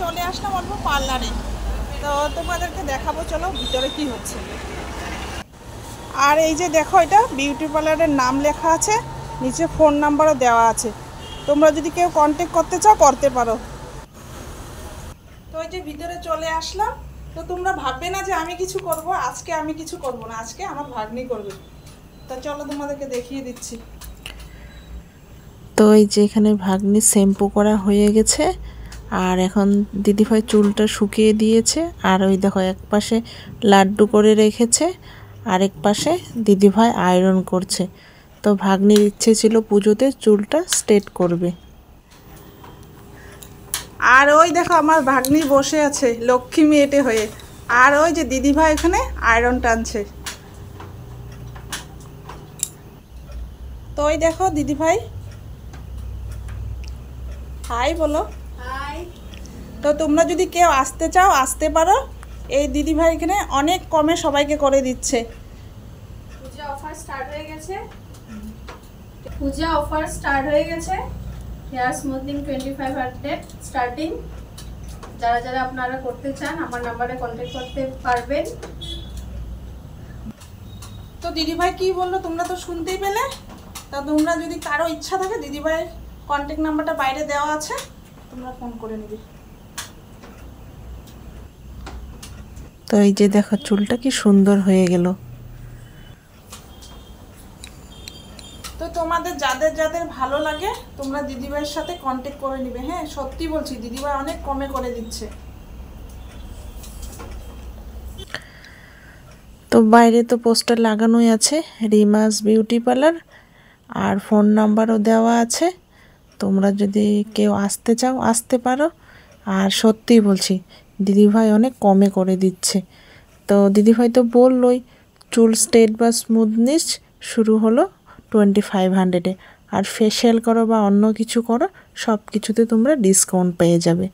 চলে আসলাম অল্প পার্লারে, তো তোমাদেরকে দেখাবো, চলো ভিতরে কি হচ্ছে। আর এই যে দেখো, এটা বিউটি পার্লারের নাম লেখা আছে, নিচে ফোন নাম্বারও দেওয়া আছে, তোমরা যদি কেউ কন্ট্যাক্ট করতে চাও করতে পারো। তো এই যে ভিতরে চলে আসলাম। তো তোমরা ভাববে না যে আমি কিছু করব, আজকে আমি কিছু করব না, আজকে আমার ভাগ্নি করবে। তো চলো তোমাদেরকে দেখিয়ে দিচ্ছি। তো এই যে এখানে ভাগ্নি শ্যাম্পু করা হয়ে গেছে, আর এখন দিদিভাই চুলটা শুকিয়ে দিয়েছে। আর ওই দেখো এক পাশে লাড্ডু করে রেখেছে, আরেক পাশে দিদিভাই আয়রন করছে। তো ভাগ্নির ইচ্ছে ছিল পুজোতে চুলটা স্ট্রেট করবে। আর ওই দেখো আমার ভাগ্নি বসে আছে লক্ষ্মী মেয়েটে হয়ে, আর ওই যে দিদিভাই এখানে আয়রন টানছে। তো ওই দেখো দিদিভাই, হাই বলো। হাই। তো তোমরা যদি কেউ আসতে চাও আসতে পারো, এই দিদিভাই এখানে অনেক কমে সবাইকে করে দিচ্ছে। পূজা অফার স্টার্ট হয়ে গেছে, পূজা অফার স্টার্ট হয়ে গেছে। Hair smoothening 2500 starting. যারা যারা আপনারা করতে চান আমার নাম্বারে কন্ট্যাক্ট করতে পারবেন। তো দিদিভাই কি বললো তোমরা তো শুনতেই পেলে। তা তোমরা যদি কারো ইচ্ছা থাকে, দিদিভাইয়ের কন্ট্যাক্ট নাম্বারটা বাইরে দেওয়া আছে, তোমরা ফোন করে নেবে। তো এই যে দেখো চুলটা কি সুন্দর হয়ে গেল। তো তোমাদের যাদের যাদের ভালো লাগে তোমরা দিদিভাইয়ের সাথে কন্ট্যাক্ট করে নিবে। হ্যাঁ, সত্যি বলছি, দিদিভাই অনেক কমে করে দিচ্ছে। তো বাইরে তো পোস্টার লাগানোই আছে, রিমাস বিউটি পার্লার, আর ফোন নাম্বারও দেওয়া আছে। তোমরা যদি কেউ আসতে চাও আসতে পারো। আর সত্যিই বলছি, দিদিভাই অনেক কমে করে দিচ্ছে। তো দিদিভাই তো বললোই, চুল স্ট্রেট বা স্মুথনেস শুরু হলো 2500-এ, আর ফেশিয়াল করো বা অন্য কিছু করো সব কিছুতে তোমরা ডিসকাউন্ট পেয়ে যাবে।